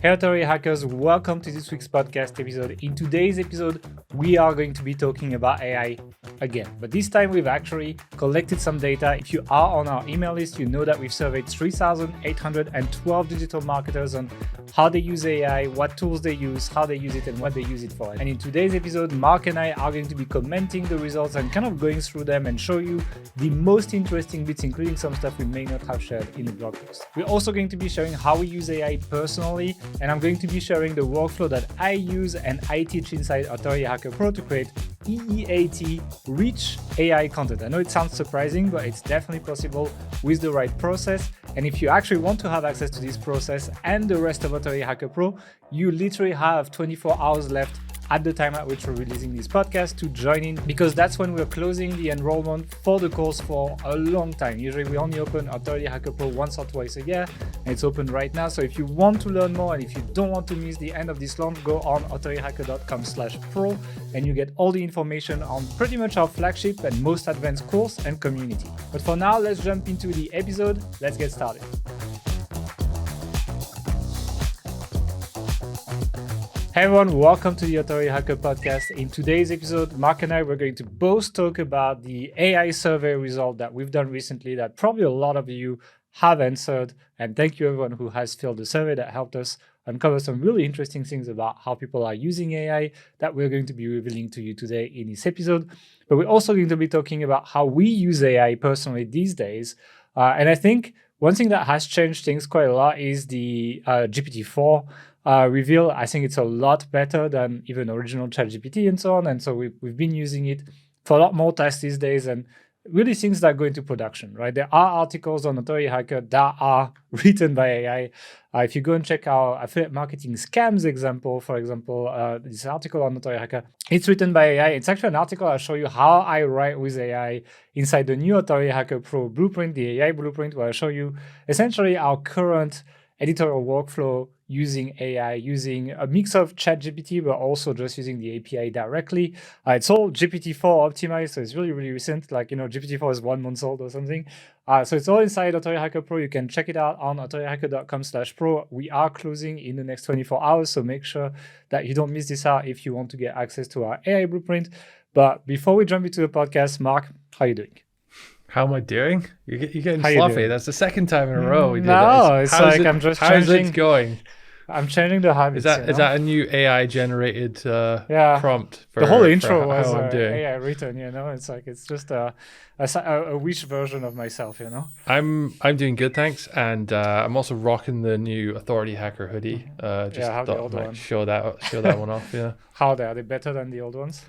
Hey Authority Hackers, welcome to this week's podcast episode. In today's episode, we are going to be talking about AI again, but this time we've actually collected some data. If you are on our email list, you know that we've surveyed 3,812 digital marketers on how they use AI, what tools they use, how they use it, and what they use it for. And in today's episode, Mark and I are going to be commenting the results and kind of going through them and show you the most interesting bits, including some stuff we may not have shared in the blog post. We're also going to be showing how we use AI personally, and I'm going to be sharing the workflow that I use and I teach inside Authority Hacker Pro to create EEAT rich AI content. I know it sounds surprising, but it's definitely possible with the right process. And if you actually want to have access to this process and the rest of Authority Hacker Pro, you literally have 24 hours left at the time at which we're releasing this podcast to join in, because that's when we're closing the enrollment for the course for a long time. Usually we only open Authority Hacker Pro once or twice a year, and it's open right now. So if you want to learn more and if you don't want to miss the end of this launch, go on authorityhacker.com/pro and you get all the information on pretty much our flagship and most advanced course and community. But for now, let's jump into the episode. Let's get started. Hey everyone, welcome to the Authority Hacker Podcast. In today's episode, Mark and I were going to both talk about the AI survey result that we've done recently that probably a lot of you have answered. And thank you everyone who has filled the survey. That helped us uncover some really interesting things about how people are using AI that we're going to be revealing to you today in this episode. But we're also going to be talking about how we use AI personally these days. And I think one thing that has changed things quite a lot is the GPT-4 reveal. I think it's a lot better than even original ChatGPT and so on. And so we've been using it for a lot more tasks these days, and really things that go into production, right? There are articles on Authority Hacker that are written by AI. If you go and check our affiliate marketing scams example, for example, this article on Authority Hacker, it's written by AI. It's actually an article I'll show you how I write with AI inside the new Authority Hacker Pro blueprint, the AI blueprint, where I'll show you essentially our current editorial workflow using AI, using a mix of ChatGPT, but also just using the API directly. It's all GPT-4 optimized, so it's really, really recent. Like, GPT-4 is 1 month old or something. So it's all inside Authority Hacker Pro. You can check it out on authorityhacker.com/pro. We are closing in the next 24 hours, so make sure that you don't miss this out if you want to get access to our AI blueprint. But before we jump into the podcast, Mark, how are you doing? How am I doing? You're getting sloppy. That's the second time in a row we did No, it's like I'm just changing. How's it going? I'm changing the habits. Is that a new AI generated prompt for the whole intro for was how I'm doing? AI written? It's like it's just a wish version of myself. I'm doing good, thanks, and I'm also rocking the new Authority Hacker hoodie. Just how the old might one? show that one off. Yeah. How are they better than the old ones?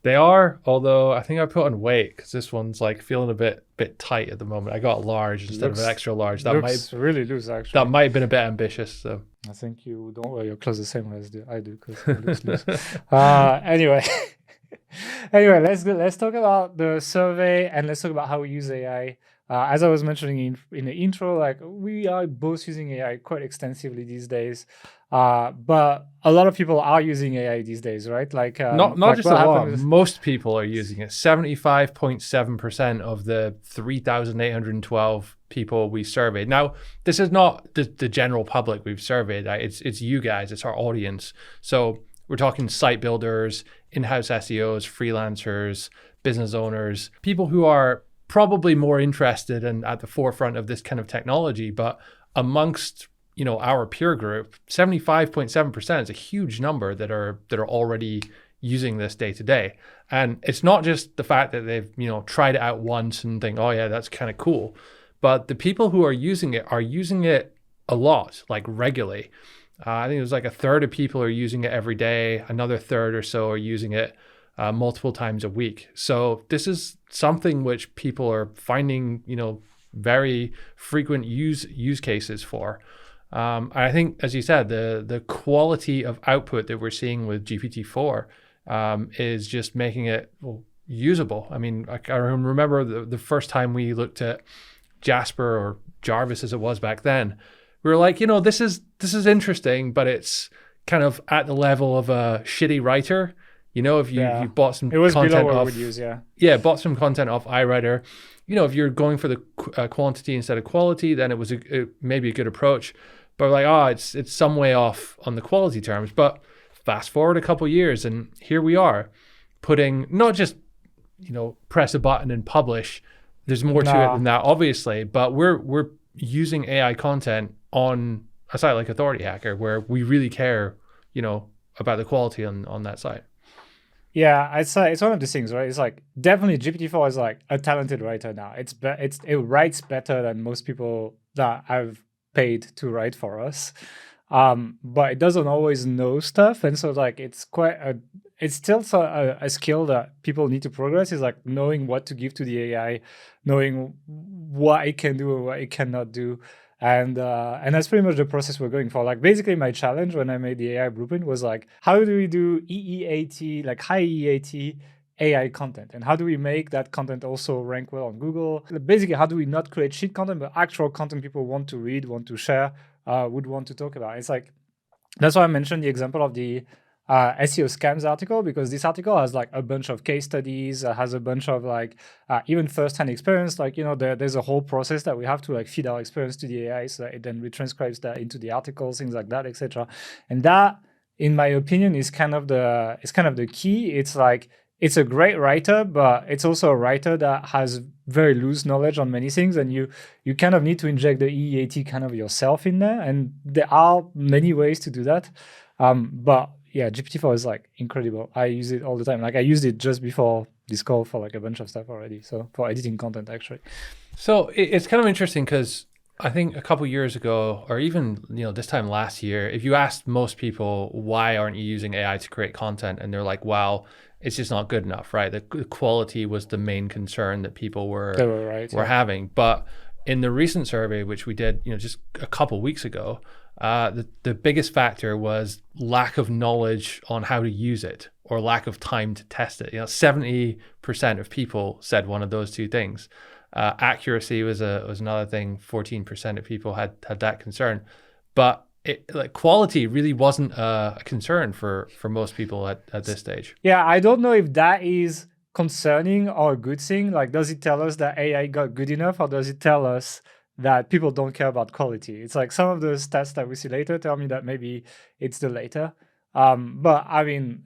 They are, although I think I put on weight because this one's like feeling a bit tight at the moment. I got a large instead of an extra large. That looks really loose, actually. That might have been a bit ambitious. So I think you don't wear your clothes the same way as I do because it looks loose. Anyway, let's talk about the survey and let's talk about how we use AI. As I was mentioning in the intro, like we are both using AI quite extensively these days. But a lot of people are using AI these days, right? Like not just a lot. Most people are using it. 75.7% of the 3,812 people we surveyed. Now, this is not the general public we've surveyed. It's you guys. It's our audience. So we're talking site builders, in-house SEOs, freelancers, business owners, people who are probably more interested and at the forefront of this kind of technology. But amongst our peer group, 75.7% is a huge number that are already using this day to day. And it's not just the fact that they've tried it out once and think, oh yeah, that's kind of cool. But the people who are using it a lot, like regularly. I think it was like a third of people are using it every day. Another third or so are using it multiple times a week. So this is something which people are finding, very frequent use cases for. I think, as you said, the quality of output that we're seeing with GPT-4 is just making it usable. I mean, I remember the first time we looked at Jasper or Jarvis as it was back then. We were like, this is interesting, but it's kind of at the level of a shitty writer. If you bought some content off, bought some content off iWriter. If you're going for the quantity instead of quality, then it was maybe a good approach. but we're like, oh, it's some way off on the quality terms. But fast forward a couple of years, and here we are, putting not just press a button and publish. There's more to it than that, obviously, but we're using AI content on a site like Authority Hacker where we really care, about the quality on that site. Yeah, I'd say it's one of these things, right? It's like definitely GPT-4 is like a talented writer now. It writes better than most people that I've paid to write for us. But it doesn't always know stuff, and so like it's still a skill that people need to progress, is like knowing what to give to the AI, knowing what it can do and what it cannot do. And that's pretty much the process we're going for. Like basically my challenge when I made the AI blueprint was like, how do we do EEAT, like high EEAT AI content? And how do we make that content also rank well on Google? Basically, how do we not create shit content, but actual content people want to read, want to share, would want to talk about? It's like, that's why I mentioned the example of the SEO scams article, because this article has like a bunch of case studies, has a bunch of like even first-hand experience. Like, there's a whole process that we have to like feed our experience to the AI so that it then retranscribes that into the articles, things like that, etc. And that, in my opinion, is kind of the key. It's like, it's a great writer, but it's also a writer that has very loose knowledge on many things, and you kind of need to inject the EEAT kind of yourself in there. And there are many ways to do that. But yeah, GPT-4 is like incredible. I use it all the time. Like I used it just before this call for like a bunch of stuff already. So for editing content, actually. So it's kind of interesting because I think a couple of years ago, or even this time last year, if you asked most people why aren't you using AI to create content, and they're like, well, it's just not good enough, right? The quality was the main concern that people were having. But in the recent survey, which we did, just a couple weeks ago, the biggest factor was lack of knowledge on how to use it, or lack of time to test it. 70% of people said one of those two things. Accuracy was another thing. 14% of people had that concern, but quality really wasn't a concern for most people at this stage. Yeah, I don't know if that is concerning or a good thing. Like, does it tell us that AI got good enough, or does it tell us that people don't care about quality? It's like some of the stats that we see later tell me that maybe it's the later. But I mean,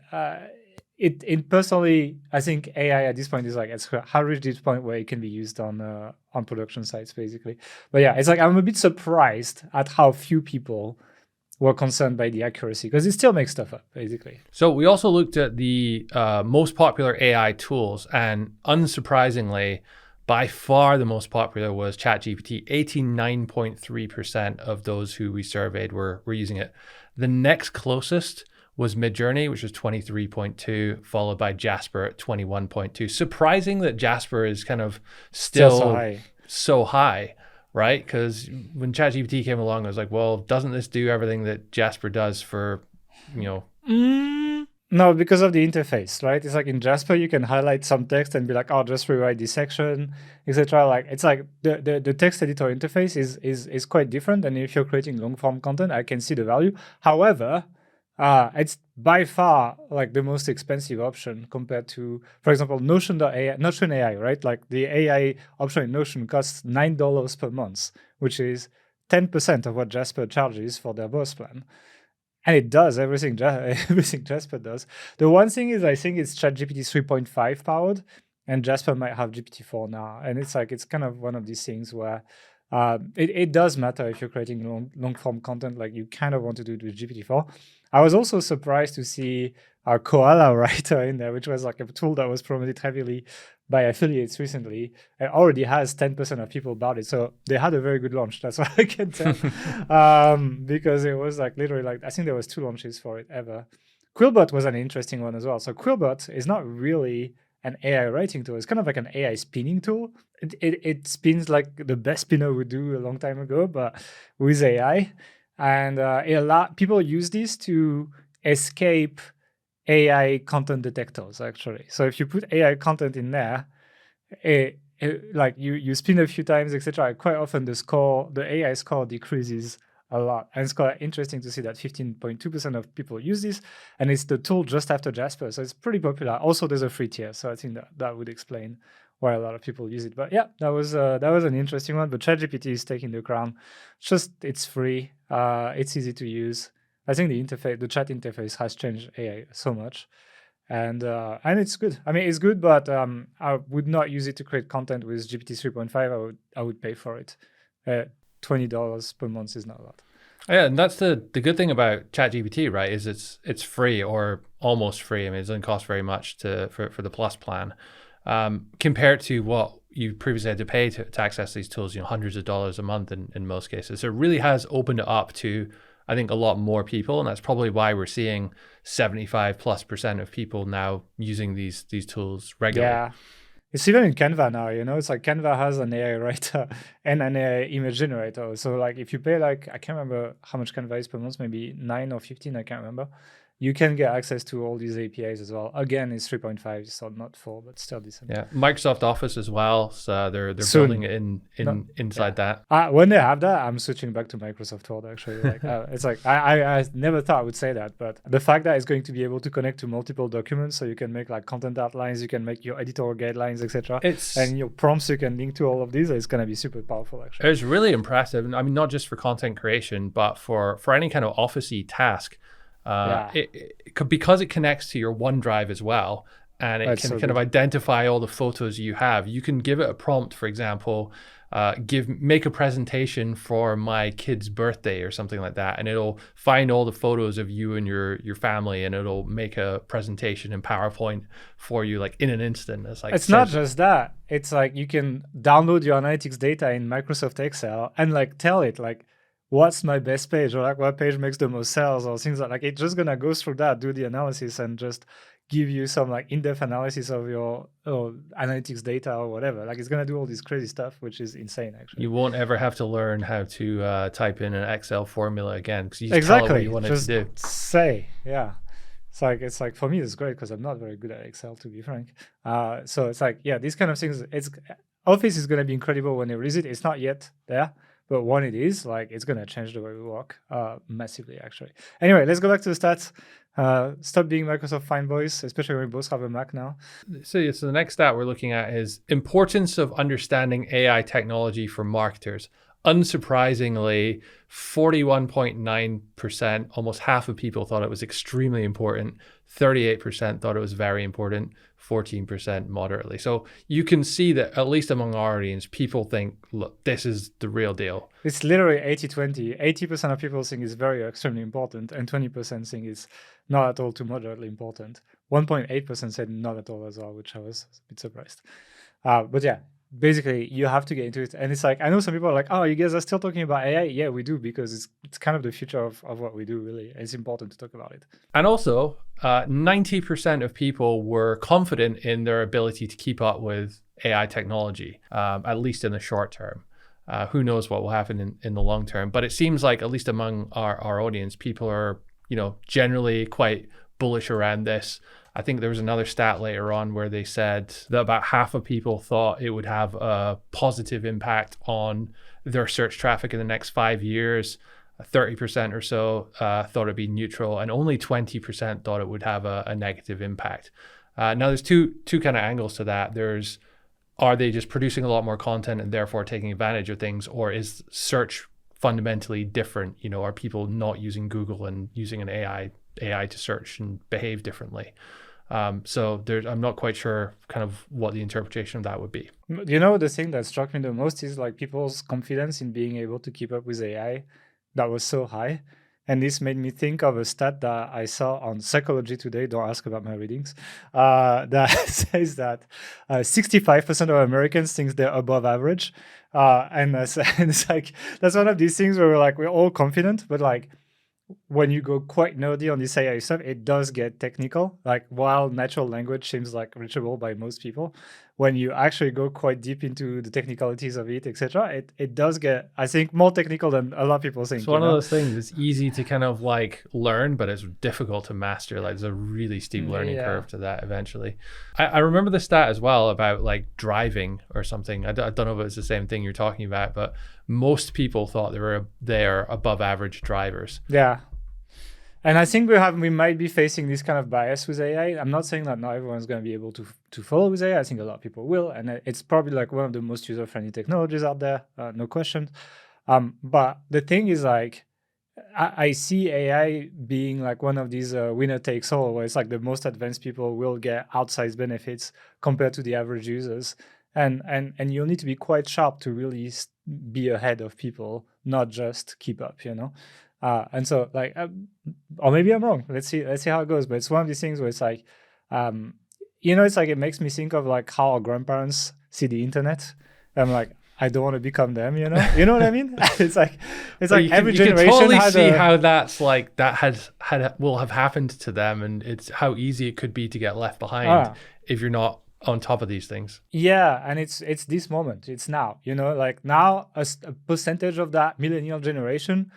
personally, I think AI at this point is like, it's reached this point where it can be used on production sites, basically. But yeah, it's like, I'm a bit surprised at how few people were concerned by the accuracy, because it still makes stuff up, basically. So we also looked at the most popular AI tools, and unsurprisingly, by far the most popular was ChatGPT. 89.3% of those who we surveyed were using it. The next closest was Midjourney, which was 23.2, followed by Jasper at 21.2. Surprising that Jasper is kind of still so high, right? Because when ChatGPT came along, I was like, well, doesn't this do everything that Jasper does for, No, because of the interface, right? It's like in Jasper, you can highlight some text and be like, oh, just rewrite this section, etc. Like, it's like the text editor interface is quite different. And if you're creating long form content, I can see the value. However, it's by far like the most expensive option compared to, for example, Notion AI, right? Like the AI option in Notion costs $9 per month, which is 10% of what Jasper charges for their boss plan. And it does everything Jasper does. The one thing is, I think it's ChatGPT 3.5 powered, and Jasper might have GPT-4 now. And it's like, it's kind of one of these things where it does matter if you're creating long form content. Like, you kind of want to do it with GPT-4. I was also surprised to see our Koala writer in there, which was like a tool that was promoted heavily by affiliates recently. It already has 10% of people about it. So they had a very good launch. That's what I can tell. Because it was like literally like, I think there was 2 launches for it ever. Quillbot was an interesting one as well. So Quillbot is not really an AI writing tool. It's kind of like an AI spinning tool. It spins like the best spinner would do a long time ago, but with AI. And people use this to escape AI content detectors, actually. So if you put AI content in there, like you spin a few times, etc., quite often the AI score decreases a lot. And it's quite interesting to see that 15.2% of people use this, and it's the tool just after Jasper. So it's pretty popular. Also, there's a free tier. So I think that would explain why a lot of people use it. But yeah, that was an interesting one. But ChatGPT is taking the crown. It's free. It's easy to use. I think the chat interface has changed AI so much, and it's good. I mean, it's good, but I would not use it to create content with GPT 3.5. I would pay for it. $20 per month is not a lot. Yeah, and that's the good thing about ChatGPT, right? Is it's free or almost free. I mean, it doesn't cost very much for the Plus plan, compared to what you previously had to pay to access these tools. Hundreds of dollars a month in most cases. So it really has opened it up to, I think, a lot more people, and that's probably why we're seeing 75+% of people now using these tools regularly. Yeah. It's even in Canva now, it's like Canva has an AI writer and an AI image generator. So like if you pay I can't remember how much Canva is per month, maybe 9 or 15, I can't remember. You can get access to all these APIs as well. Again, it's 3.5, so not 4, but still decent. Yeah, Microsoft Office as well. So they're building it inside that. When they have that, I'm switching back to Microsoft Word actually. It's like I never thought I would say that, but the fact that it's going to be able to connect to multiple documents, so you can make content outlines, you can make your editorial guidelines, etc. And your prompts you can link to all of these. It's going to be super powerful actually. It's really impressive. I mean, not just for content creation, but for any kind of office-y task. Because it connects to your OneDrive as well, and it can kind of identify all the photos you have. You can give it a prompt, for example, make a presentation for my kid's birthday or something like that, and it'll find all the photos of you and your family, and it'll make a presentation in PowerPoint for you in an instant. It's not just that. It's like you can download your analytics data in Microsoft Excel and tell it what's my best page, or what page makes the most sales, or things it's just gonna go through that, do the analysis, and just give you some in-depth analysis of your analytics data or whatever. It's gonna do all this crazy stuff, which is insane actually. You won't ever have to learn how to type in an Excel formula again, because you just tell it what you want it to do. It's like for me it's great because I'm not very good at Excel, to be frank. So it's these kind of things. Office is gonna be incredible when they release it. It's not yet there. But when it is, it's going to change the way we work massively, actually. Anyway, let's go back to the stats. Stop being Microsoft fanboys, especially when we both have a Mac now. So the next stat we're looking at is importance of understanding AI technology for marketers. Unsurprisingly, 41.9%, almost half of people thought it was extremely important. 38% thought it was very important. 14% moderately. So you can see that at least among our audience, people think, look, this is the real deal. It's literally 80-20. 80% of people think it's very extremely important, and 20% think it's not at all to moderately important. 1.8% said not at all as well, which I was a bit surprised. But yeah, basically you have to get into it. And it's I know some people are oh, you guys are still talking about AI? Yeah, we do, because it's kind of the future of what we do, really. It's important to talk about it. And also, 90% of people were confident in their ability to keep up with AI technology, at least in the short term. Who knows what will happen in the long term? But it seems like, at least among our audience, people are, generally quite bullish around this. I think there was another stat later on where they said that about half of people thought it would have a positive impact on their search traffic in the next 5 years. 30% or so thought it'd be neutral, and only 20% thought it would have a negative impact. Now, there's two kind of angles to that. Are they just producing a lot more content and therefore taking advantage of things, or is search fundamentally different? Are people not using Google and using an AI to search and behave differently? So I'm not quite sure kind of what the interpretation of that would be. The thing that struck me the most is people's confidence in being able to keep up with AI that was so high. And this made me think of a stat that I saw on Psychology Today. Don't ask about my readings. That says that 65% of Americans think they're above average. And it's that's one of these things where we're all confident, but when you go quite nerdy on this AI stuff, it does get technical. While natural language seems reachable by most people, when you actually go quite deep into the technicalities of it, etc., it does get, I think, more technical than a lot of people think. It's one of those things. It's easy to kind of learn, but it's difficult to master. There's a really steep learning curve to that eventually. I remember the stat as well about driving or something. I don't know if it's the same thing you're talking about, but most people thought they are above average drivers. Yeah. And I think we might be facing this kind of bias with AI. I'm not saying that not everyone's going to be able to follow with AI. I think a lot of people will, and it's probably like one of the most user-friendly technologies out there, no question. But the thing is, like, I see AI being like one of these winner takes all, where it's like the most advanced people will get outsized benefits compared to the average users, and you'll need to be quite sharp to really be ahead of people, not just keep up, you know. And so, like, or maybe I'm wrong. Let's see how it goes. But it's one of these things where it's like, it's like it makes me think of like how our grandparents see the internet. I'm like, I don't want to become them, you know. You know what I mean? It's like every generation. You can totally see how that's like that will have happened to them, and it's how easy it could be to get left behind if you're not on top of these things. Yeah, and it's this moment. It's now. You know, like now a percentage of that millennial generation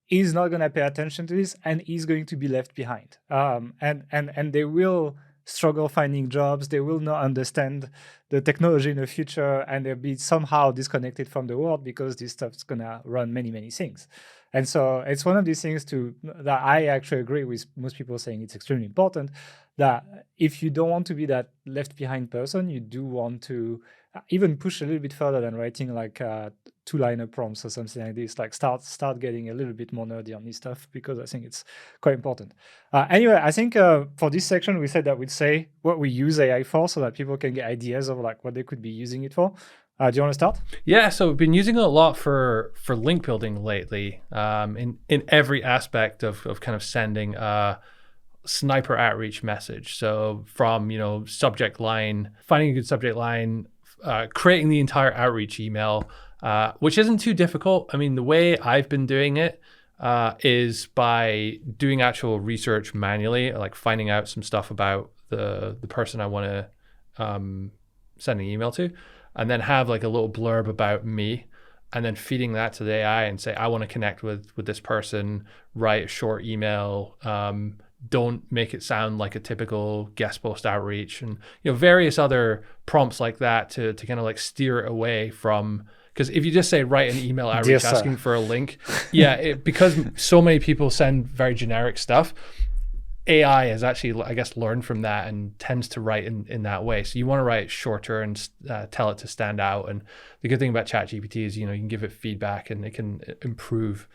is not going to pay attention to this and is going to be left behind. And they will struggle finding jobs. They will not understand the technology in the future, and they'll be somehow disconnected from the world because this stuff's going to run many, many things. And so it's one of these things that I actually agree with most people saying it's extremely important, that if you don't want to be that left behind person, you do want to even push a little bit further than writing like two-liner prompts or something like this. Like start getting a little bit more nerdy on this stuff, because I think it's quite important. Anyway, I think for this section, we said that we'd say what we use AI for, so that people can get ideas of like what they could be using it for. Do you want to start? Yeah, so we've been using it a lot for link building lately, in every aspect of kind of sending a sniper outreach message. So from subject line, finding a good subject line, creating the entire outreach email, which isn't too difficult. I mean, the way I've been doing it is by doing actual research manually, like finding out some stuff about the person I want to send an email to, and then have like a little blurb about me, and then feeding that to the AI and say, I want to connect with this person, write a short email, don't make it sound like a typical guest post outreach, and various other prompts like that to kind of like steer it away from, because if you just say write an email outreach asking for a link, because so many people send very generic stuff, AI has actually, I guess, learned from that and tends to write in that way. So you want to write shorter and tell it to stand out. And the good thing about ChatGPT is, you can give it feedback and it can improve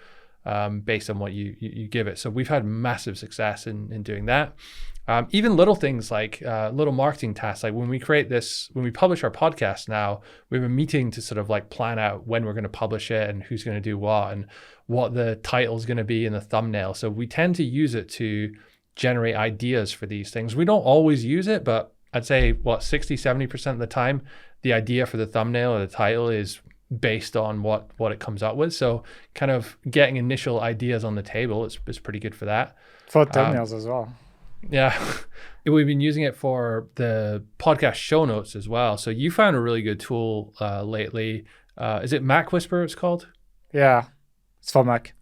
based on what you give it. So we've had massive success in doing that. Even little things like little marketing tasks, like when we publish our podcast now, we have a meeting to sort of like plan out when we're going to publish it and who's going to do what and what the title is going to be in the thumbnail. So we tend to use it to generate ideas for these things. We don't always use it, but I'd say 60-70% of the time, the idea for the thumbnail or the title is based on what it comes up with. So kind of getting initial ideas on the table is pretty good for that. For thumbnails as well. Yeah. We've been using it for the podcast show notes as well. So you found a really good tool lately. Is it Mac Whisper it's called? Yeah, it's for Mac.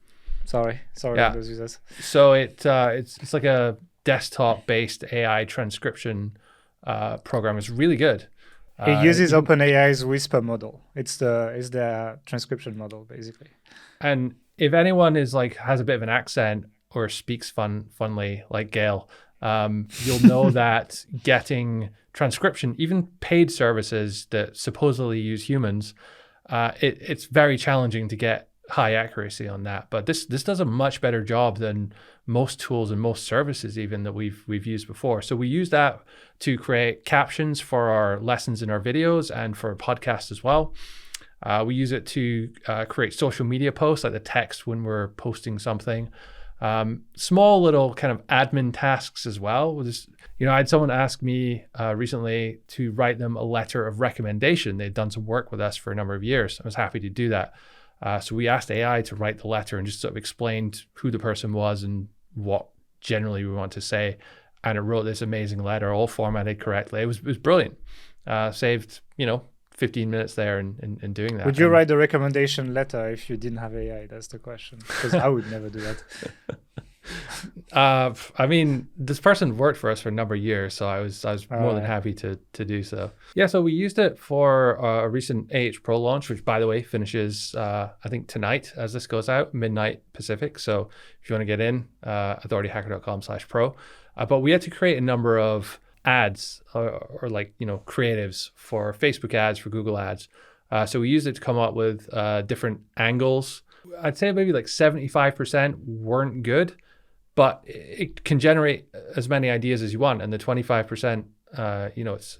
Sorry those users. So it's like a desktop-based AI transcription program. It's really good. It uses OpenAI's Whisper model. It's the transcription model basically. And if anyone has a bit of an accent or speaks funly like Gail, you'll know that getting transcription, even paid services that supposedly use humans, it's very challenging to get high accuracy on that. But this does a much better job than most tools and most services even that we've used before. So we use that to create captions for our lessons in our videos and for podcasts as well. We use it to create social media posts, like the text when we're posting something. Small little kind of admin tasks as well. I had someone ask me recently to write them a letter of recommendation. They'd done some work with us for a number of years. I was happy to do that. So we asked AI to write the letter and just sort of explained who the person was and what generally we want to say. And it wrote this amazing letter, all formatted correctly. It was brilliant. Saved, 15 minutes there in doing that. Would you write the recommendation letter if you didn't have AI? That's the question. Because I would never do that. I mean, this person worked for us for a number of years, so I was more than Right. happy to do so. Yeah, so we used it for a recent AH Pro launch, which by the way finishes I think tonight as this goes out, midnight Pacific. So if you want to get in, authorityhacker.com/pro. But we had to create a number of ads or like creatives for Facebook ads, for Google ads. So we used it to come up with different angles. I'd say maybe like 75% weren't good, but it can generate as many ideas as you want. And the 25%, it's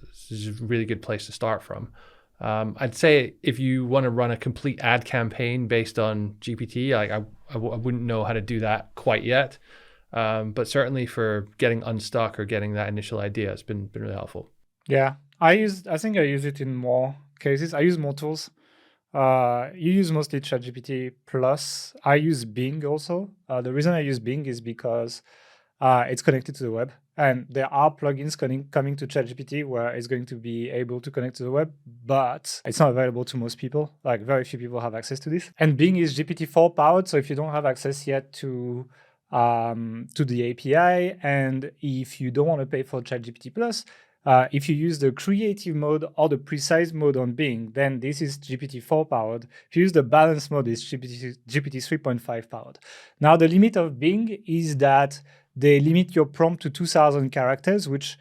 a really good place to start from. I'd say if you want to run a complete ad campaign based on GPT, I wouldn't know how to do that quite yet. But certainly for getting unstuck or getting that initial idea, it's been really helpful. Yeah, I think I use it in more cases. I use more tools. You use mostly ChatGPT plus. I use Bing also. The reason I use Bing is because it's connected to the web, and there are plugins coming to ChatGPT where it's going to be able to connect to the web, but it's not available to most people. Like very few people have access to this. And Bing is GPT-4 powered, so if you don't have access yet to the API, and if you don't want to pay for ChatGPT plus, if you use the creative mode or the precise mode on Bing, then this is GPT-4 powered. If you use the balanced mode, it's GPT 3.5 powered. Now, the limit of Bing is that they limit your prompt to 2,000 characters, which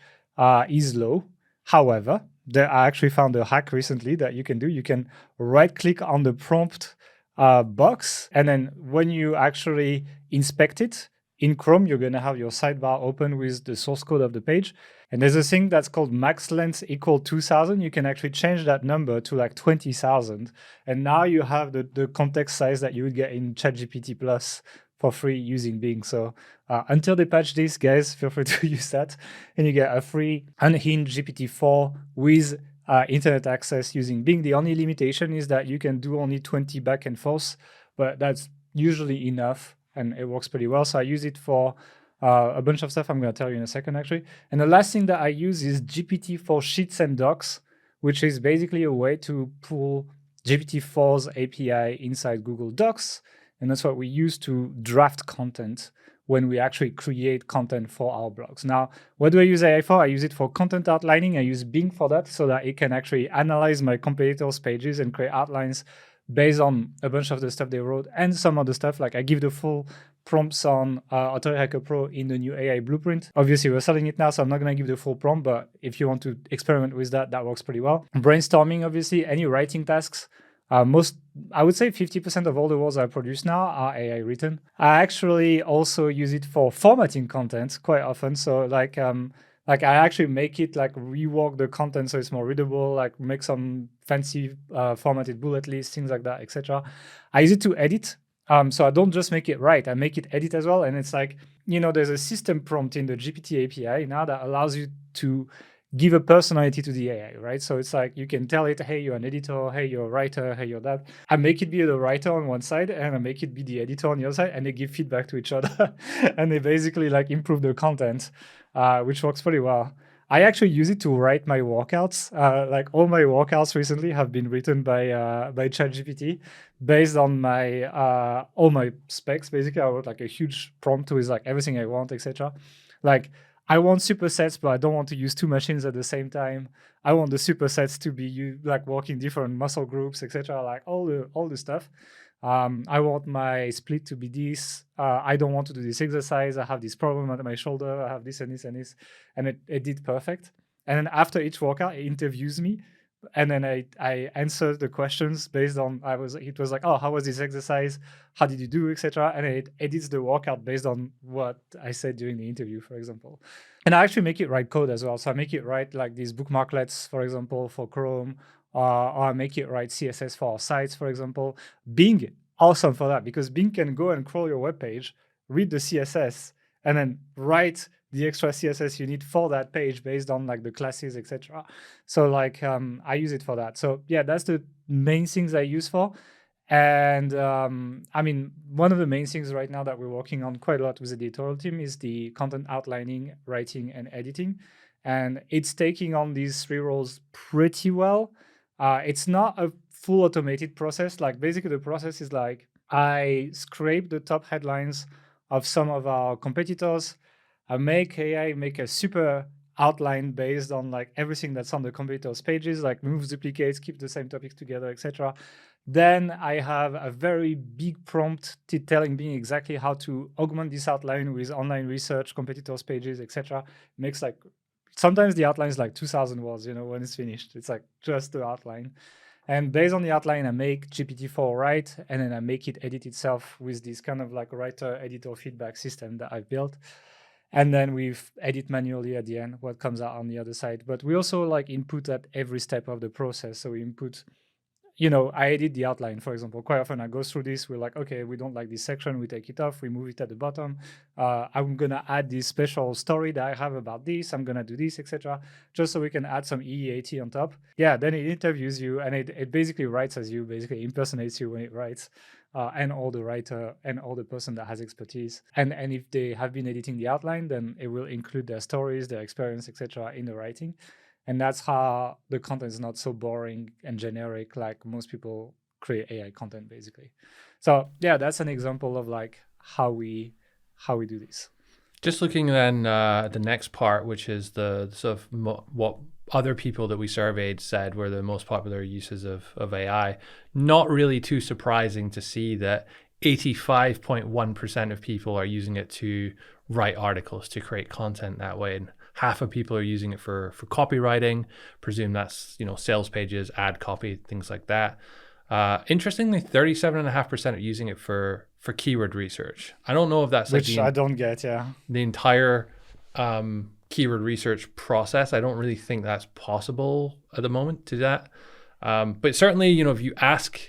is low. However, I actually found a hack recently that you can do. You can right-click on the prompt box, and then when you actually inspect it in Chrome, you're going to have your sidebar open with the source code of the page. And there's a thing that's called max length equal 2,000. You can actually change that number to like 20,000. And now you have the context size that you would get in ChatGPT Plus for free using Bing. So until they patch this, guys, feel free to use that. And you get a free unhinged GPT-4 with internet access using Bing. The only limitation is that you can do only 20 back and forth, but that's usually enough and it works pretty well. So I use it for a bunch of stuff I'm going to tell you in a second, actually. And the last thing that I use is GPT for Sheets and Docs, which is basically a way to pull GPT-4's API inside Google Docs. And that's what we use to draft content when we actually create content for our blogs. Now, what do I use AI for? I use it for content outlining. I use Bing for that so that it can actually analyze my competitors' pages and create outlines based on a bunch of the stuff they wrote and some other stuff. Like I give the full prompts on Authority Hacker Pro in the new AI blueprint. Obviously, we're selling it now, so I'm not going to give the full prompt, but if you want to experiment with that, that works pretty well. Brainstorming, obviously, any writing tasks. I would say 50% of all the words I produce now are AI written. I actually also use it for formatting content quite often. So like I actually make it like rework the content so it's more readable, like make some fancy formatted bullet lists, things like that, etc. I use it to edit. So I don't just make it write, I make it edit as well. And it's like, there's a system prompt in the GPT API now that allows you to give a personality to the AI, right? So it's like you can tell it, hey, you're an editor, hey, you're a writer, hey, you're that. I make it be the writer on one side and I make it be the editor on the other side, and they give feedback to each other and they basically like improve the content, which works pretty well. I actually use it to write my workouts. Like all my workouts recently have been written by ChatGPT based on my all my specs. Basically, I wrote like a huge prompt with like everything I want, etc. Like I want supersets, but I don't want to use two machines at the same time. I want the supersets to be like working different muscle groups, etc. Like all the stuff. I want my split to be this. I don't want to do this exercise. I have this problem at my shoulder. I have this and this and this, and it did perfect. And then after each workout, it interviews me, and then I answered the questions based on it was like, oh, how was this exercise? How did you do, etc. And it edits the workout based on what I said during the interview, for example. And I actually make it write code as well. So I make it write like these bookmarklets, for example, for Chrome, or I make it write CSS for our sites, for example. Bing, awesome for that, because Bing can go and crawl your web page, read the CSS, and then write the extra CSS you need for that page based on like the classes, etc. So like I use it for that. So yeah, that's the main things I use for. And I mean, one of the main things right now that we're working on quite a lot with the editorial team is the content outlining, writing, and editing. And it's taking on these three roles pretty well. It's not a full automated process. Like basically the process is like I scrape the top headlines of some of our competitors. I make AI make a super outline based on like everything that's on the competitors' pages, like moves, duplicates, keep the same topics together, etc. Then I have a very big prompt telling me exactly how to augment this outline with online research, competitors' pages, etc. Makes like sometimes the outline is like 2,000 words, when it's finished. It's like just the outline. And based on the outline, I make GPT-4 write, and then I make it edit itself with this kind of like writer-editor feedback system that I've built. And then we edit manually at the end what comes out on the other side. But we also like input at every step of the process. So we input, I edit the outline, for example. Quite often I go through this, we're like, okay, we don't like this section, we take it off, we move it at the bottom. I'm gonna add this special story that I have about this, I'm gonna do this, etc. Just so we can add some EEAT on top. Yeah, then it interviews you and it basically writes as you, basically impersonates you when it writes. And all the writer and all the person that has expertise. And if they have been editing the outline, then it will include their stories, their experience, etc. in the writing. And that's how the content is not so boring and generic like most people create AI content, basically. So yeah, that's an example of like how we do this. Just looking then at the next part, which is the sort of what other people that we surveyed said were the most popular uses of AI, not really too surprising to see that 85.1% of people are using it to write articles, to create content that way. And half of people are using it for copywriting. Presume that's, sales pages, ad copy, things like that. Interestingly, 37.5% are using it for keyword research. I don't know if that's which I don't get, yeah. The entire keyword research process. I don't really think that's possible at the moment to do that. But certainly, if you ask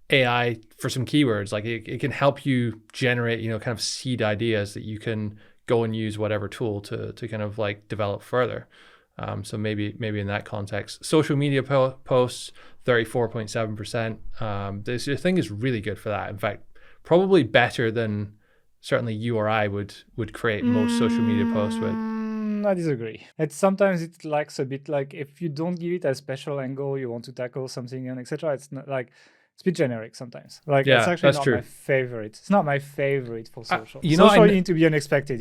AI for some keywords, like it can help you generate, kind of seed ideas that you can go and use whatever tool to kind of like develop further. So maybe in that context. Social media posts, 34.7%. This thing is really good for that. In fact, probably better than certainly you or I would create most social media posts with. I disagree. Sometimes it lacks a bit, like if you don't give it a special angle, you want to tackle something and etc. It's not like, it's a bit generic sometimes. Like it's actually not my favorite. It's not my favorite for social. Social you need to be unexpected,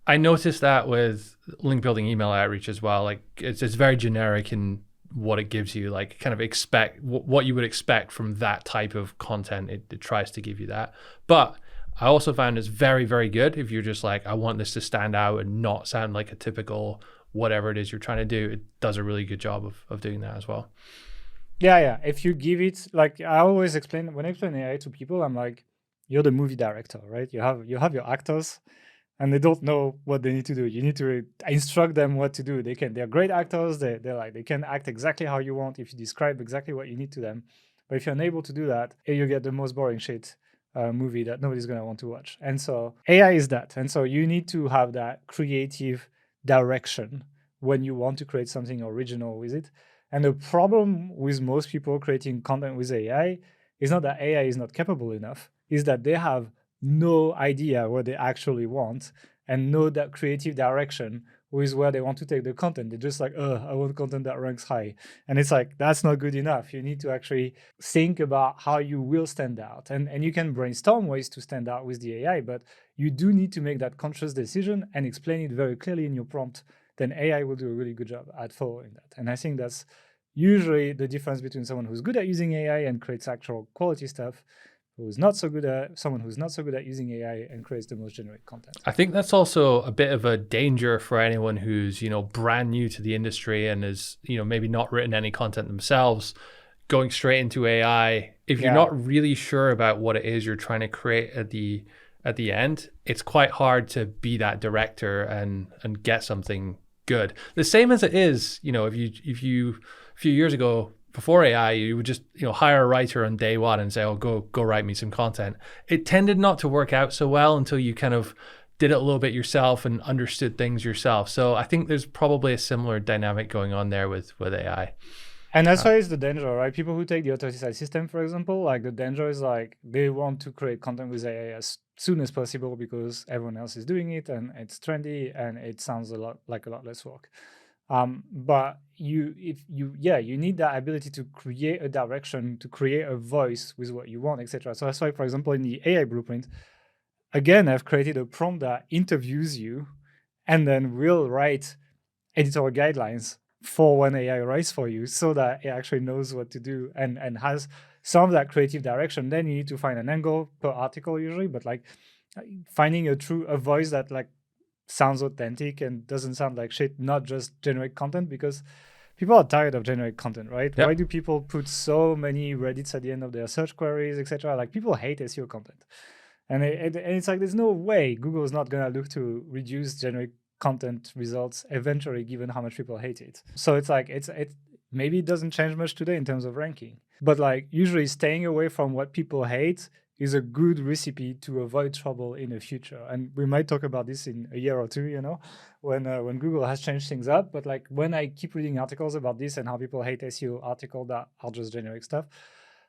I noticed that with link building email outreach as well. Like it's very generic in what it gives you, like kind of expect what you would expect from that type of content. It tries to give you that. But I also found it's very, very good if you're just like, I want this to stand out and not sound like a typical whatever it is you're trying to do. It does a really good job of doing that as well. Yeah. If you give it, like I always explain, when I explain AI to people, I'm like, you're the movie director, right? You have your actors and they don't know what they need to do. You need to instruct them what to do. They're great actors. They can act exactly how you want if you describe exactly what you need to them. But if you're unable to do that, you get the most boring shit movie that nobody's going to want to watch. And so AI is that. And so you need to have that creative direction when you want to create something original with it. And the problem with most people creating content with AI is not that AI is not capable enough, is that they have no idea what they actually want and know that creative direction with where they want to take the content. They're just like, I want content that ranks high. And it's like, that's not good enough. You need to actually think about how you will stand out. And you can brainstorm ways to stand out with the AI, but you do need to make that conscious decision and explain it very clearly in your prompt. Then AI will do a really good job at following that. And I think that's usually the difference between someone who's good at using AI and creates actual quality stuff, someone who's not so good at using AI and creates the most generic content. I think that's also a bit of a danger for anyone who's, brand new to the industry and is, maybe not written any content themselves, going straight into AI. If you're not really sure about what it is you're trying to create at the end, it's quite hard to be that director and get something good. The same as it is, if you a few years ago, before AI, you would just hire a writer on day one and say, "Oh, go write me some content." It tended not to work out so well until you kind of did it a little bit yourself and understood things yourself. So I think there's probably a similar dynamic going on there with AI. And that's why it's the danger, right? People who take the authority side system, for example, like the danger is like they want to create content with AI as soon as possible because everyone else is doing it and it's trendy and it sounds a lot less work. But you need that ability to create a direction, to create a voice with what you want, etc. So that's why, for example, in the AI blueprint, again, I've created a prompt that interviews you and then will write editorial guidelines for when AI writes for you so that it actually knows what to do and has some of that creative direction. Then you need to find an angle per article usually, but like finding a voice that like sounds authentic and doesn't sound like shit, not just generic content, because people are tired of generic content, right? Yep. Why do people put so many Reddits at the end of their search queries, etc.? Like people hate SEO content. And it's like, there's no way Google is not going to look to reduce generic content results eventually, given how much people hate it. So it's like, it maybe it doesn't change much today in terms of ranking, but like usually staying away from what people hate is a good recipe to avoid trouble in the future. And we might talk about this in a year or two, you know, when Google has changed things up. But like when I keep reading articles about this and how people hate SEO articles that are just generic stuff,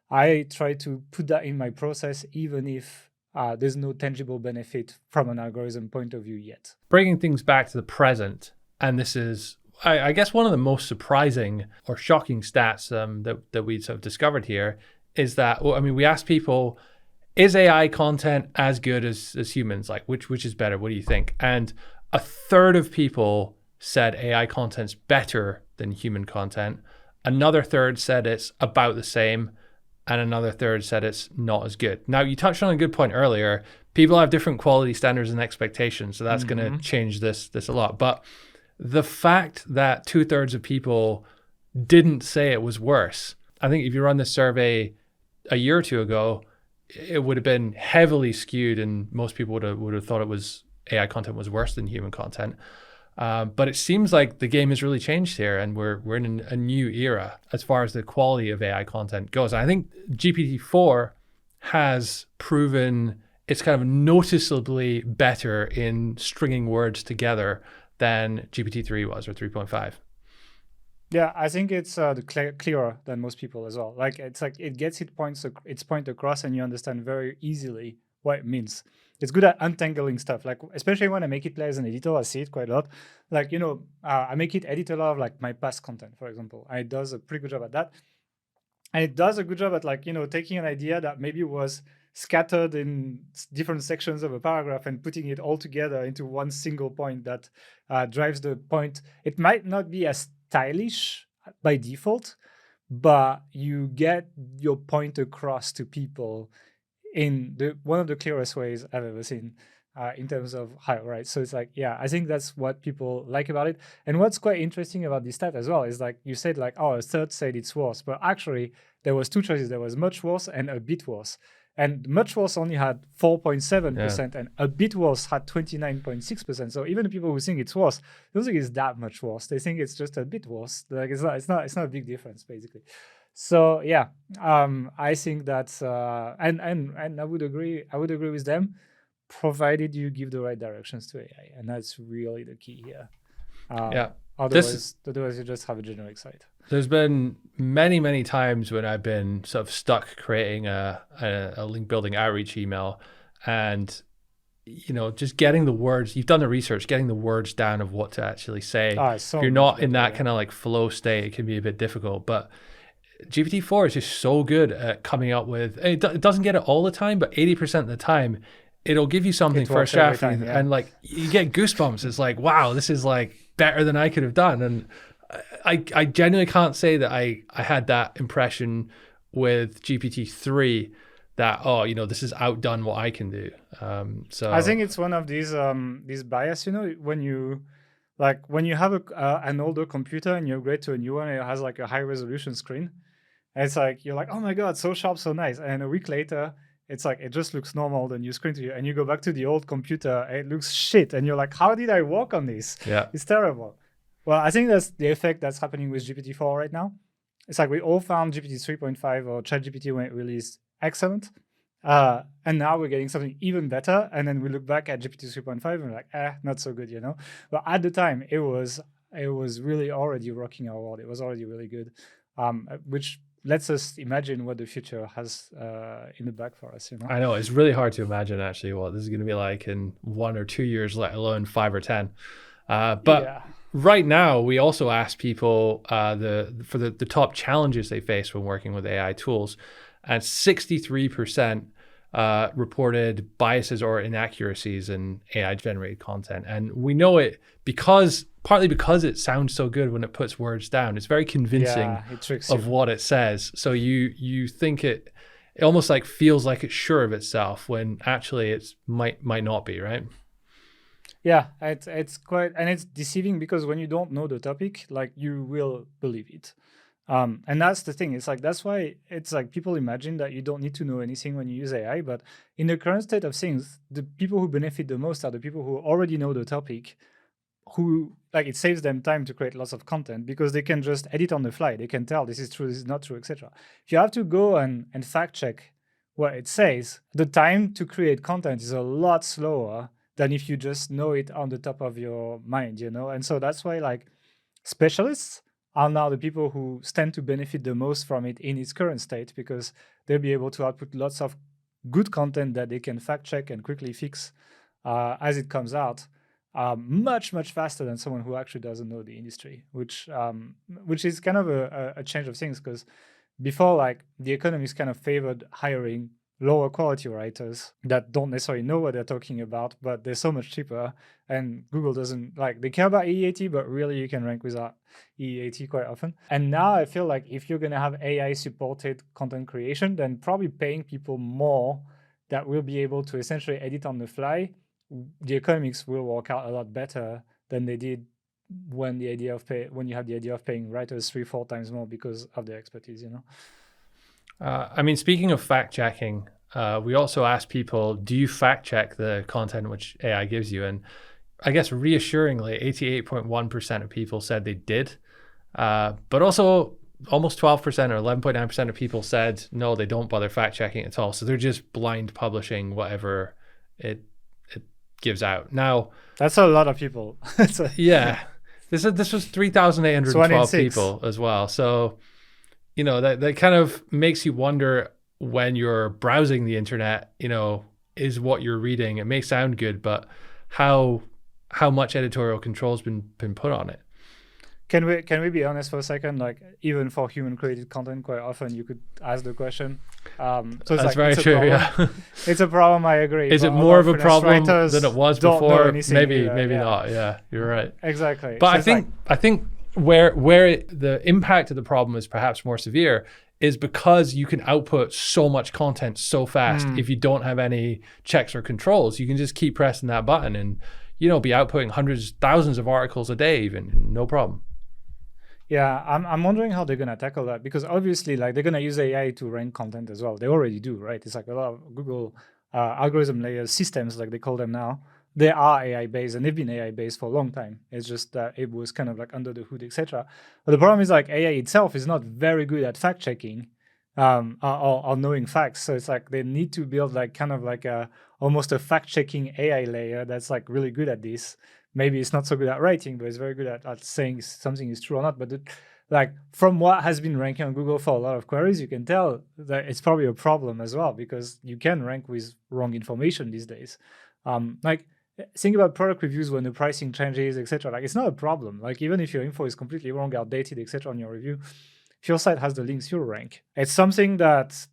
I try to put that in my process, even if there's no tangible benefit from an algorithm point of view yet. Bringing things back to the present, and this is, I guess, one of the most surprising or shocking stats that we sort of discovered here is that, well, I mean, we asked people, is AI content as good as humans? Like, which is better? What do you think? And a third of people said AI content's better than human content. Another third said it's about the same. And another third said it's not as good. Now, you touched on a good point earlier. People have different quality standards and expectations, so that's going to change this a lot. But the fact that 2/3 of people didn't say it was worse, I think if you run this survey a year or two ago, it would have been heavily skewed, and most people would have thought it was AI content was worse than human content. But it seems like the game has really changed here, and we're in a new era as far as the quality of AI content goes. And I think GPT-4 has proven it's kind of noticeably better in stringing words together than GPT-3 was, or 3.5. Yeah, I think it's clearer than most people as well. Like it's like it gets its point across, and you understand very easily what it means. It's good at untangling stuff. Like especially when I make it play as an editor, I see it quite a lot. Like I make it edit a lot of like my past content, for example. And it does a pretty good job at that. And it does a good job at like taking an idea that maybe was scattered in different sections of a paragraph and putting it all together into one single point that drives the point. It might not be as stylish by default, but you get your point across to people in one of the clearest ways I've ever seen in terms of how, right? So it's like, yeah, I think that's what people like about it. And what's quite interesting about this stat as well is like you said like, oh, a third said it's worse, but actually there was two choices. There was much worse and a bit worse. And much worse only had 4.7%, and a bit worse had 29.6%. So even the people who think it's worse don't think it's that much worse. They think it's just a bit worse. Like it's not a big difference basically. So yeah, I think that's and I would agree with them, provided you give the right directions to AI, and that's really the key here. Yeah. Otherwise you just have a generic site. There's been many times when I've been sort of stuck creating a link building outreach email, and just getting the words. You've done the research, getting the words down of what to actually say. If you're not in that kind of like flow state, it can be a bit difficult. But GPT-4 is just so good at coming up with. It doesn't get it all the time, but 80% of the time, it'll give you something first draft, and like you get goosebumps. It's like, wow, this is like better than I could have done. And I genuinely can't say that I had that impression with GPT-3 that, this has outdone what I can do. So I think it's one of these bias, when you have an older computer and you upgrade to a new one, it has like a high resolution screen. And it's like, you're like, oh my God, so sharp, so nice. And a week later, it's like, it just looks normal, the new screen to you. And you go back to the old computer, it looks shit. And you're like, how did I work on this? Yeah, it's terrible. Well, I think that's the effect that's happening with GPT-4 right now. It's like we all found GPT 3.5 or ChatGPT when it released excellent. And now we're getting something even better. And then we look back at GPT 3.5 and we're like, not so good, But at the time, it was really already rocking our world. It was already really good, which lets us imagine what the future has in the back for us. I know, it's really hard to imagine actually what this is going to be like in 1 or 2 years, let alone 5 or 10. Right now, we also ask people for the top challenges they face when working with AI tools, and 63% reported biases or inaccuracies in AI generated content. And we know it partly because it sounds so good when it puts words down. It's very convincing it tricks of you. what it says. So you think it almost like feels like it's sure of itself when actually it's might not be, right? Yeah, it's quite, and it's deceiving because when you don't know the topic, like you will believe it. And that's the thing. It's like, that's why it's like people imagine that you don't need to know anything when you use AI. But in the current state of things, the people who benefit the most are the people who already know the topic, who like it saves them time to create lots of content because they can just edit on the fly. They can tell this is true, this is not true, etc. If you have to go and fact check what it says, the time to create content is a lot slower than if you just know it on the top of your mind, you know? And so that's why like specialists are now the people who stand to benefit the most from it in its current state, because they'll be able to output lots of good content that they can fact check and quickly fix as it comes out, much faster than someone who actually doesn't know the industry, which is kind of a change of things, because before, like, the economists kind of favored hiring lower quality writers that don't necessarily know what they're talking about, but they're so much cheaper. And Google doesn't, like, they care about EEAT, but really you can rank without EEAT quite often. And now I feel like if you're going to have AI supported content creation, then probably paying people more that will be able to essentially edit on the fly, the economics will work out a lot better than they did when you had the idea of paying writers 3-4 times more because of their expertise, you know? I mean, speaking of fact checking, we also asked people, do you fact check the content which AI gives you? And I guess reassuringly, 88.1% of people said they did. But also almost 12% or 11.9% of people said, no, they don't bother fact checking at all. So they're just blind publishing whatever it gives out. Now, that's a lot of people. Yeah. This was 3,812 people as well. So, you know, that kind of makes you wonder when you're browsing the internet, you know, is what you're reading, it may sound good, but how much editorial control has been put on it? Can we be honest for a second? Like, even for human created content, quite often you could ask the question. So that's like, very true. Yeah, it's a problem. I agree. Is it more of a problem than it was before? Maybe not. Yeah, you're right. Exactly. But so I think where the impact of the problem is perhaps more severe is because you can output so much content so fast. If you don't have any checks or controls, you can just keep pressing that button and, you know, be outputting hundreds, thousands of articles a day, even, no problem. Yeah, I'm wondering how they're gonna tackle that, because obviously, like, they're gonna use AI to rank content as well. They already do, right? It's like a lot of Google algorithm layer systems, like they call them now. They are AI based, and they've been AI based for a long time. It's just that it was kind of like under the hood, etc. But the problem is, like, AI itself is not very good at fact checking or knowing facts. So it's like they need to build like kind of like almost a fact checking AI layer that's like really good at this. Maybe it's not so good at writing, but it's very good at saying something is true or not. But like, from what has been ranking on Google for a lot of queries, you can tell that it's probably a problem as well, because you can rank with wrong information these days. Like, think about product reviews when the pricing changes, etc. Like, it's not a problem. Like, even if your info is completely wrong, outdated, etc. on your review, if your site has the links, you'll rank. It's something that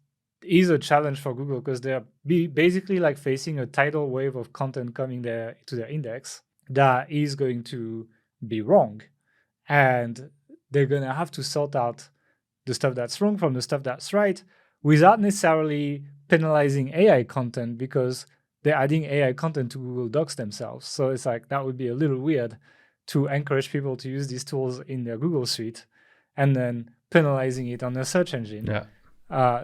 is a challenge for Google, because they're basically like facing a tidal wave of content coming there to their index that is going to be wrong, and they're going to have to sort out the stuff that's wrong from the stuff that's right without necessarily penalizing AI content, because they're adding AI content to Google Docs themselves. So it's like, that would be a little weird to encourage people to use these tools in their Google suite and then penalizing it on their search engine. Yeah.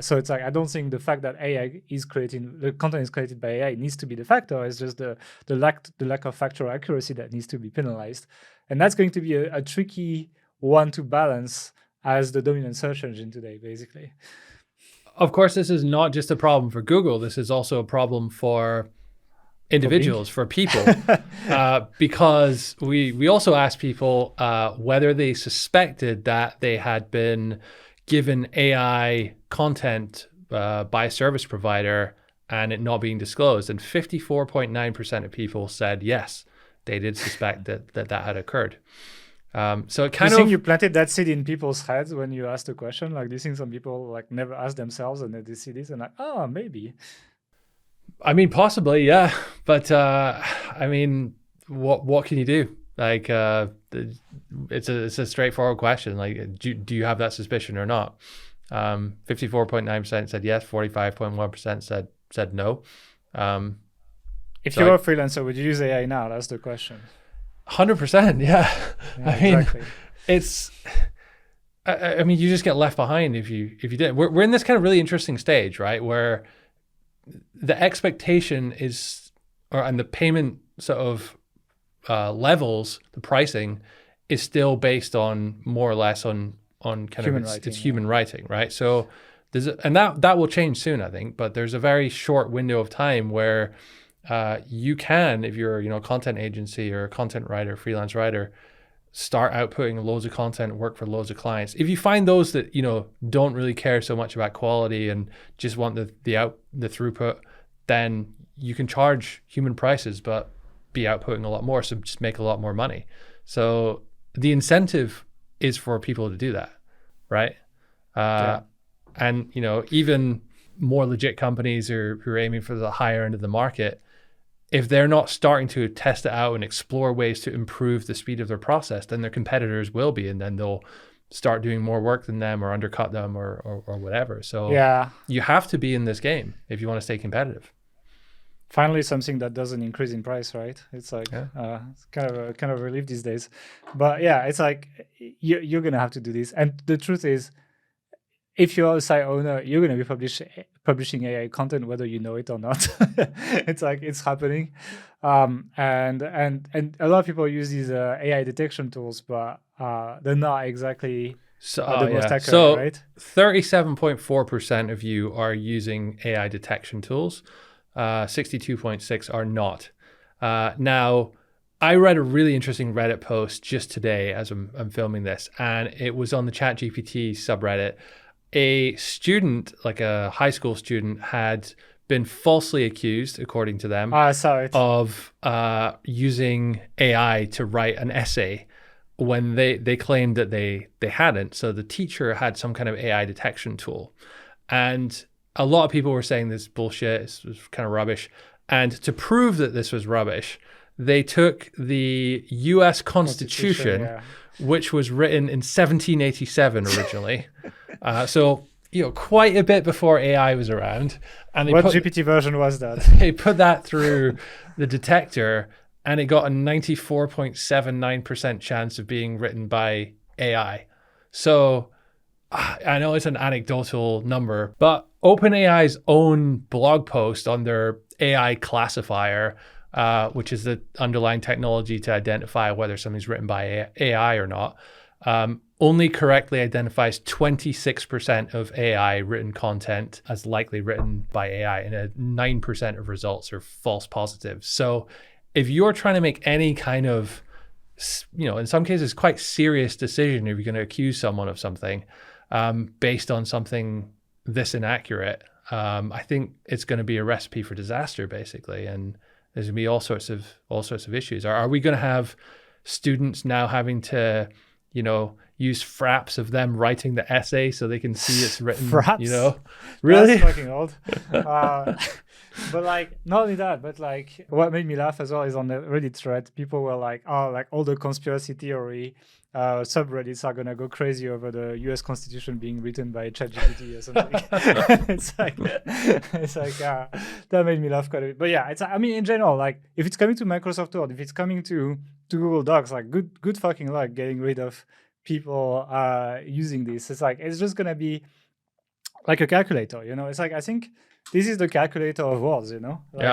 So it's like, I don't think the fact that the content is created by AI needs to be the factor. It's just the lack of factual accuracy that needs to be penalized. And that's going to be a tricky one to balance as the dominant search engine today, basically. Of course, this is not just a problem for Google. This is also a problem for individuals, for people, because we also asked people whether they suspected that they had been given AI content by a service provider and it not being disclosed. And 54.9% of people said yes, they did suspect that had occurred. So it kind of... you planted that seed in people's heads when you asked the question? Like, do you think some people like never ask themselves and then they see this and like, oh, maybe? I mean, possibly, yeah. But I mean, what can you do? Like, it's a straightforward question. Like, do you have that suspicion or not? 54.9% said yes. 45.1% said no. If you're a freelancer, would you use AI now? That's the question. 100%, yeah. I mean, exactly. it's. I mean, you just get left behind if you didn't. We're in this kind of really interesting stage, right, where the expectation is, and the payment sort of levels, the pricing is still based on more or less on kind human of writing, it's human writing, right? So and that will change soon, I think. But there's a very short window of time where you can, if you're a content agency or a content writer, freelance writer, start outputting loads of content, work for loads of clients. If you find those that don't really care so much about quality and just want the throughput, then you can charge human prices, but be outputting a lot more, so just make a lot more money. So the incentive is for people to do that, right? And even more legit companies who are aiming for the higher end of the market, if they're not starting to test it out and explore ways to improve the speed of their process, then their competitors will be, and then they'll start doing more work than them or undercut them or whatever. So you have to be in this game if you want to stay competitive. Finally, something that doesn't increase in price, right? It's like it's kind of a relief these days. But yeah, it's like you're gonna have to do this. And the truth is, if you're a site owner, you're gonna be publishing AI content whether you know it or not. It's like it's happening, and a lot of people use these AI detection tools, but they're not exactly the most accurate, so right? 37.4% of you are using AI detection tools. 62.6 are not. Now, I read a really interesting Reddit post just today as I'm filming this, and it was on the ChatGPT subreddit. A student, like a high school student, had been falsely accused, according to them, of using AI to write an essay when they claimed that they hadn't. So the teacher had some kind of AI detection tool. And a lot of people were saying this bullshit, this was kind of rubbish. And to prove that this was rubbish, they took the US Constitution, which was written in 1787 originally. So, quite a bit before AI was around. And what GPT version was that? They put that through the detector, and it got a 94.79% chance of being written by AI. So I know it's an anecdotal number, but OpenAI's own blog post on their AI classifier, which is the underlying technology to identify whether something's written by AI or not, only correctly identifies 26% of AI written content as likely written by AI, and 9% of results are false positives. So if you're trying to make any kind of, in some cases, quite serious decision, if you're going to accuse someone of something based on something this inaccurate, I think it's going to be a recipe for disaster, basically. And there's going to be all sorts of issues. Are we going to have students now having to, use fraps of them writing the essay so they can see it's written? Fraps? Really? That's fucking old. But like, not only that, but like, what made me laugh as well is on the Reddit thread, people were like, oh, like all the conspiracy theory subreddits are gonna go crazy over the US Constitution being written by ChatGPT or something. it's like that made me laugh quite a bit. But yeah, in general, like if it's coming to Microsoft Word, if it's coming to Google Docs, like good fucking luck getting rid of people using this. It's just gonna be like a calculator, It's like, I think this is the calculator of words,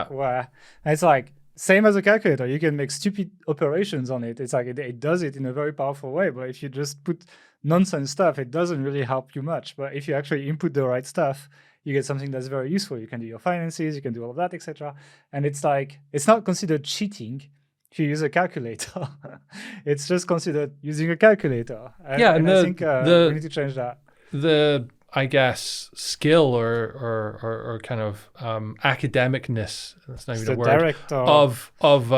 where it's like same as a calculator, you can make stupid operations on it. It's like it does it in a very powerful way, but if you just put nonsense stuff, it doesn't really help you much. But if you actually input the right stuff, you get something that's very useful. You can do your finances, you can do all of that, etc. And it's like, it's not considered cheating if you use a calculator. It's just considered using a calculator. And I think we need to change that. I guess skill or kind of academicness, that's not even a word, of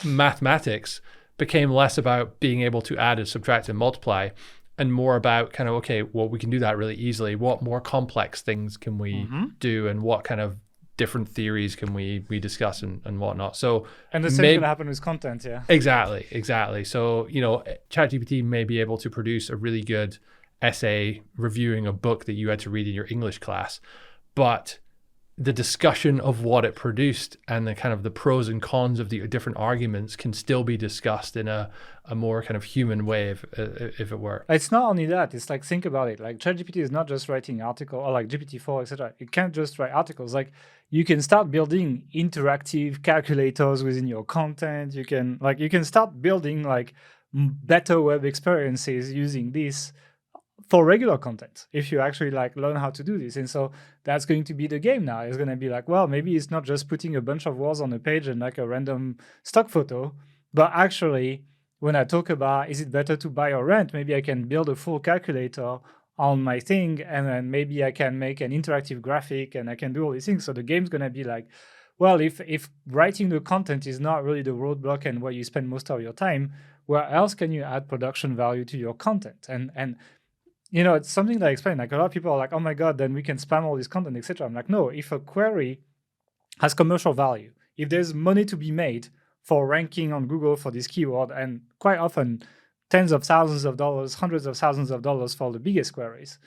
mathematics became less about being able to add and subtract and multiply, and more about kind of, okay, well, we can do that really easily. What more complex things can we do, and what kind of different theories can we discuss and whatnot. So And the same is going to happen with content, yeah. Exactly. So, ChatGPT may be able to produce a really good essay reviewing a book that you had to read in your English class, but the discussion of what it produced and the kind of the pros and cons of the different arguments can still be discussed in a more kind of human way, if it were. It's not only that. It's like, think about it. Like ChatGPT is not just writing articles, or like GPT-4, etc. It can't just write articles. Like you can start building interactive calculators within your content. You can start building like better web experiences using this for regular content, if you actually like learn how to do this. And so that's going to be the game now. It's going to be like, well, maybe it's not just putting a bunch of words on a page and like a random stock photo, but actually when I talk about, is it better to buy or rent, maybe I can build a full calculator on my thing, and then maybe I can make an interactive graphic and I can do all these things. So the game's going to be like, well, if writing the content is not really the roadblock and where you spend most of your time, where else can you add production value to your content? And it's something that I explain. Like a lot of people are like, oh my God, then we can spam all this content, etc. I'm like, no, if a query has commercial value, if there's money to be made for ranking on Google for this keyword, and quite often tens of thousands of dollars, hundreds of thousands of dollars for the biggest queries,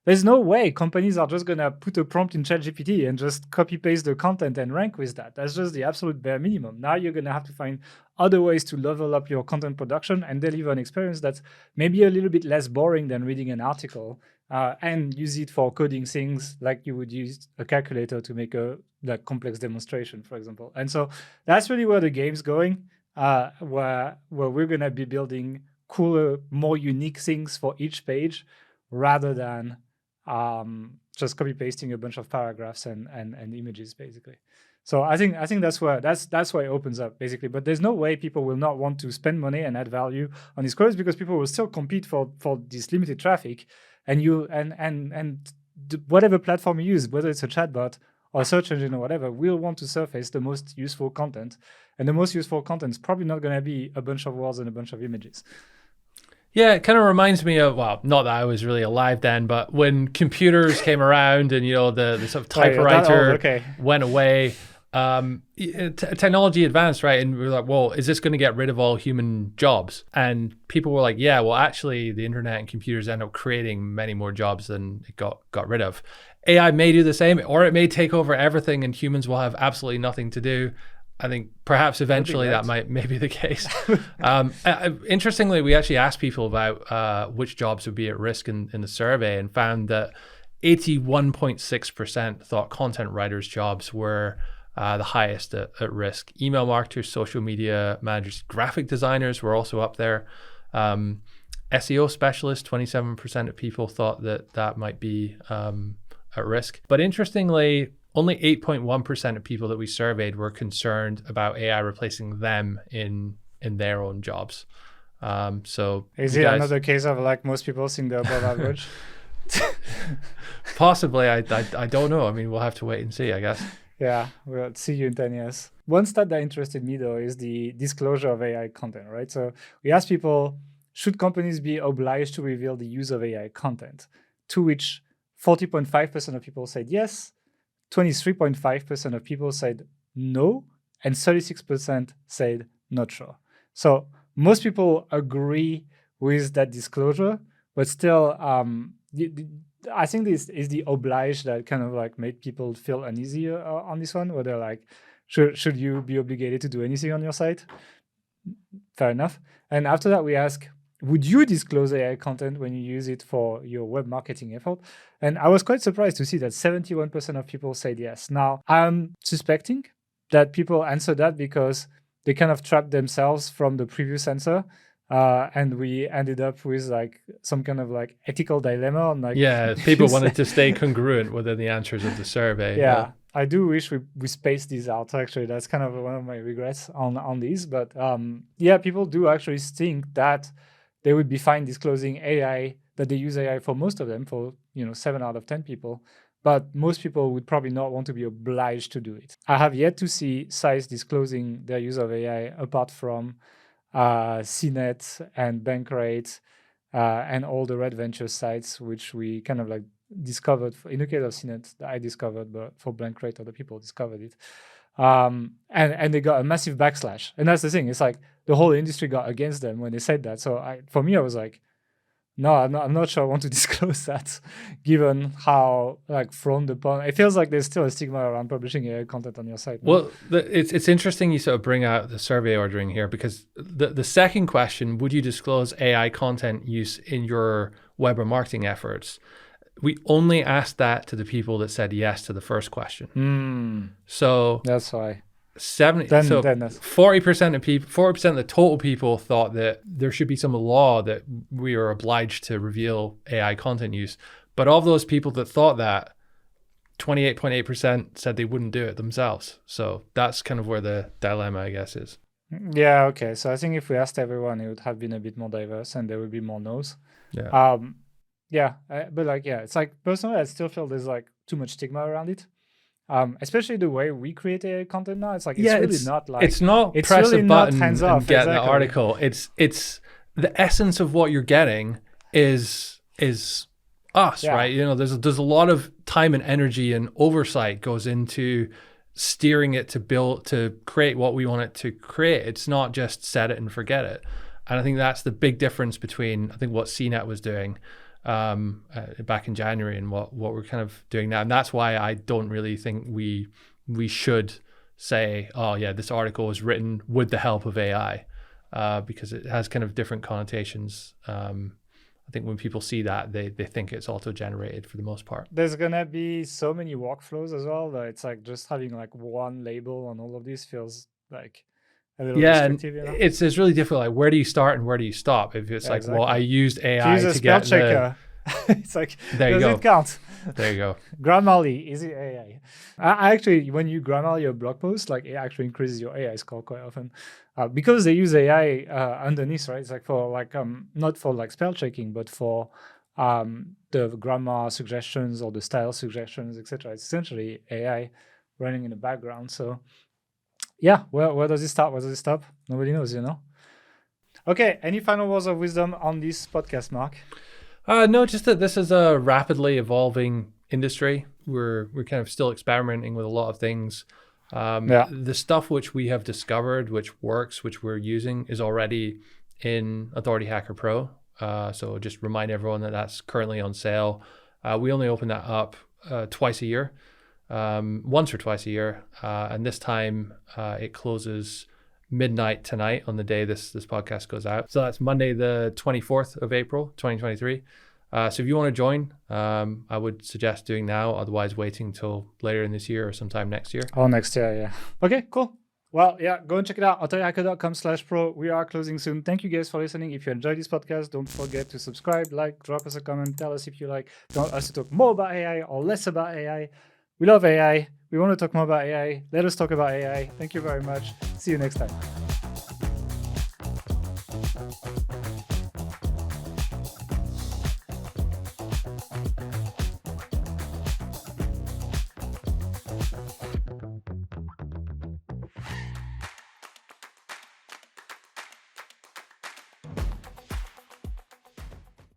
there's no way companies are just going to put a prompt in ChatGPT and just copy paste the content and rank with that. That's just the absolute bare minimum. Now you're going to have to find other ways to level up your content production and deliver an experience that's maybe a little bit less boring than reading an article, and use it for coding things like you would use a calculator to make a complex demonstration, for example. And so that's really where the game's going, where we're going to be building cooler, more unique things for each page rather than just copy pasting a bunch of paragraphs and images, basically. So I think that's where it opens up, basically. But there's no way people will not want to spend money and add value on these queries, because people will still compete for this limited traffic, and whatever platform you use, whether it's a chatbot or a search engine or whatever, will want to surface the most useful content, and the most useful content is probably not going to be a bunch of words and a bunch of images. Yeah, it kind of reminds me of, well, not that I was really alive then, but when computers came around and, the sort of typewriter went away, technology advanced, right? And we were like, well, is this going to get rid of all human jobs? And people were like, yeah, well, actually, the internet and computers end up creating many more jobs than it got rid of. AI may do the same, or it may take over everything and humans will have absolutely nothing to do. I think perhaps eventually that may be the case. Interestingly, we actually asked people about which jobs would be at risk in the survey, and found that 81.6% thought content writers' jobs were the highest at risk. Email marketers, social media managers, graphic designers were also up there. SEO specialists, 27% of people thought that might be at risk. But interestingly, only 8.1% of people that we surveyed were concerned about AI replacing them in their own jobs. So is it another case of like most people think they're above average? Possibly. I don't know. I mean, we'll have to wait and see, I guess. Yeah, we'll see you in 10 years. One stat that interested me, though, is the disclosure of AI content, right? So we asked people, should companies be obliged to reveal the use of AI content? To which 40.5% of people said yes, 23.5% of people said no, and 36% said not sure. So most people agree with that disclosure, but still, I think this is the oblige that kind of like made people feel uneasy on this one, where they're like, should you be obligated to do anything on your site? Fair enough. And after that, we ask, would you disclose AI content when you use it for your web marketing effort? And I was quite surprised to see that 71% of people said yes. Now, I'm suspecting that people answer that because they kind of trapped themselves from the previous answer. And we ended up with like some kind of like ethical dilemma on like, yeah, people wanted to stay congruent within the answers of the survey. Yeah. I do wish we spaced these out. Actually, that's kind of one of my regrets on these. But yeah, people do actually think that they would be fine disclosing AI, that they use AI for most of them, for 7 out of 10 people. But most people would probably not want to be obliged to do it. I have yet to see sites disclosing their use of AI apart from CNET and Bankrate and all the Red Venture sites, which we kind of like discovered, in the case of CNET, that I discovered, but for blank rate, other people discovered it. And they got a massive backslash. And that's the thing. It's like the whole industry got against them when they said that. So for me, I was like, no, I'm not sure I want to disclose that, given how like frowned upon. It feels like there's still a stigma around publishing AI content on your site. No? Well, it's interesting you sort of bring out the survey ordering here, because the second question, would you disclose AI content use in your web or marketing efforts? We only asked that to the people that said yes to the first question. So that's why. 40% of people, 40% of the total people thought that there should be some law that we are obliged to reveal AI content use. But of those people that thought that, 28.8% said they wouldn't do it themselves. So that's kind of where the dilemma, I guess, is. Yeah, okay. So I think if we asked everyone, it would have been a bit more diverse and there would be more no's. Yeah. But like, yeah, it's like personally, I still feel there's like too much stigma around it. Especially the way we create AI content now. It's like, it's not press really a button hands and off, get the article. It's the essence of what you're getting is us, right? You know, there's a lot of time and energy and oversight goes into steering it to create what we want it to create. It's not just set it and forget it. And I think that's the big difference between, I think, what CNET was doing back in January and what we're kind of doing now. And that's why I don't really think we should say, oh yeah, this article was written with the help of AI, because it has kind of different connotations. I think when people see that, they think it's auto-generated for the most part. There's gonna be so many workflows as well that it's like just having like one label on all of these feels like a little restrictive, you know? It's really difficult. Like, where do you start and where do you stop? If it's like, well, I used AI to get checker. It's like, does it count? There you go. Grammarly, is it AI? I actually, when you Grammarly your blog post, like it actually increases your AI score quite often, because they use AI underneath, right? It's like for like not for like spell checking, but for the grammar suggestions or the style suggestions, etc. It's essentially AI running in the background. So yeah, where does it start? Where does it stop? Nobody knows, you know. Okay, any final words of wisdom on this podcast, Mark? No, just that this is a rapidly evolving industry. We're kind of still experimenting with a lot of things. The stuff which we have discovered, which works, which we're using, is already in Authority Hacker Pro. So just remind everyone that that's currently on sale. We only open that up twice a year, once or twice a year, and this time it closes midnight tonight on the day this podcast goes out. So that's Monday, the 24th of April, 2023. So if you want to join, I would suggest doing now. Otherwise, waiting till later in this year or sometime next year. Oh, next year, yeah. Okay, cool. Well, yeah, go and check it out. authorityhacker.com/pro. We are closing soon. Thank you guys for listening. If you enjoyed this podcast, don't forget to subscribe, like, drop us a comment, tell us if you want us to talk more about AI or less about AI. We love AI. We want to talk more about AI. Let us talk about AI. Thank you very much. See you next time.